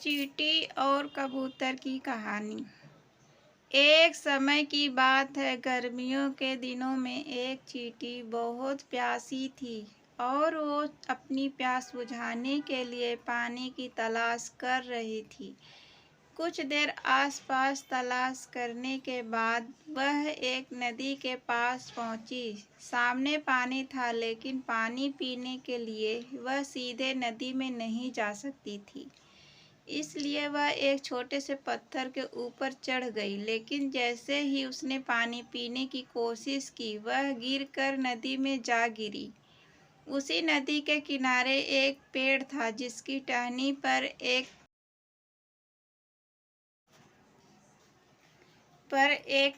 चींटी और कबूतर की कहानी। एक समय की बात है, गर्मियों के दिनों में एक चींटी बहुत प्यासी थी और वो अपनी प्यास बुझाने के लिए पानी की तलाश कर रही थी। कुछ देर आसपास तलाश करने के बाद वह एक नदी के पास पहुंची। सामने पानी था, लेकिन पानी पीने के लिए वह सीधे नदी में नहीं जा सकती थी। इसलिए वह एक छोटे से पत्थर के ऊपर चढ़ गई, लेकिन जैसे ही उसने पानी पीने की कोशिश की, वह गिरकर नदी में जा गिरी। उसी नदी के किनारे एक पेड़ था, जिसकी टहनी पर एक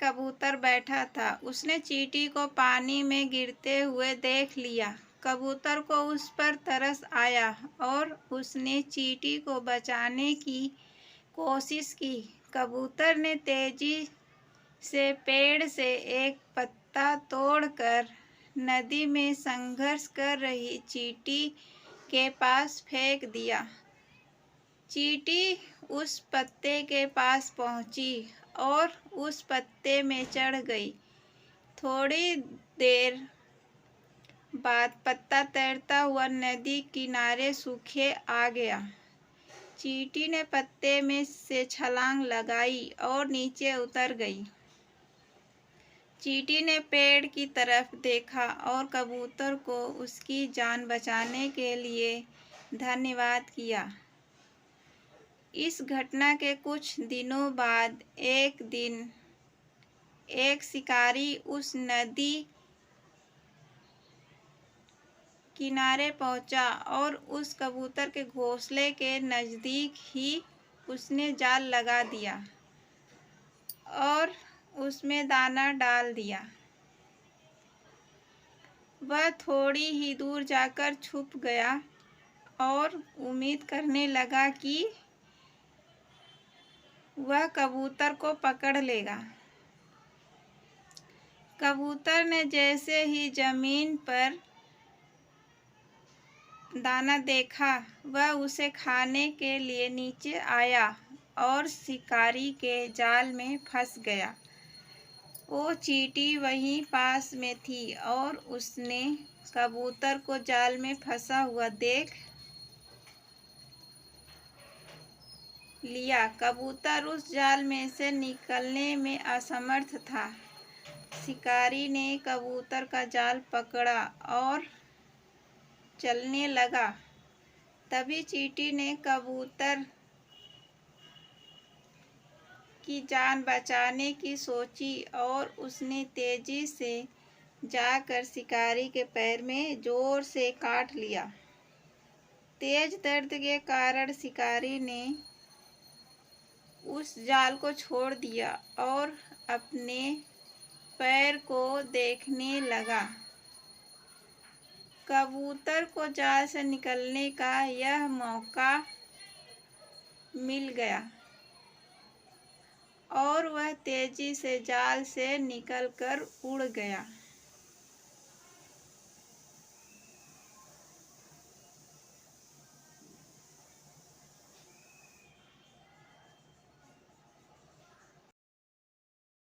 कबूतर बैठा था। उसने चींटी को पानी में गिरते हुए देख लिया। कबूतर को उस पर तरस आया और उसने चींटी को बचाने की कोशिश की। कबूतर ने तेजी से पेड़ से एक पत्ता तोड़कर नदी में संघर्ष कर रही चींटी के पास फेंक दिया। चींटी उस पत्ते के पास पहुंची और उस पत्ते में चढ़ गई। थोड़ी देर बाद पत्ता तैरता हुआ नदी किनारे सूखे आ गया। चींटी ने पत्ते में से छलांग लगाई और नीचे उतर गई। चींटी ने पेड़ की तरफ देखा और कबूतर को उसकी जान बचाने के लिए धन्यवाद किया। इस घटना के कुछ दिनों बाद एक दिन एक शिकारी उस नदी किनारे पहुंचा और उस कबूतर के घोंसले के नज़दीक ही उसने जाल लगा दिया और उसमें दाना डाल दिया। वह थोड़ी ही दूर जाकर छुप गया और उम्मीद करने लगा कि वह कबूतर को पकड़ लेगा। कबूतर ने जैसे ही जमीन पर दाना देखा, वह उसे खाने के लिए नीचे आया और शिकारी के जाल में फंस गया। वो चींटी वहीं पास में थी और उसने कबूतर को जाल में फंसा हुआ देख लिया। कबूतर उस जाल में से निकलने में असमर्थ था। शिकारी ने कबूतर का जाल पकड़ा और चलने लगा। तभी चींटी ने कबूतर की जान बचाने की सोची और उसने तेजी से जाकर शिकारी के पैर में जोर से काट लिया। तेज दर्द के कारण शिकारी ने उस जाल को छोड़ दिया और अपने पैर को देखने लगा। कबूतर को जाल से निकलने का यह मौका मिल गया और वह तेजी से जाल से निकलकर उड़ गया।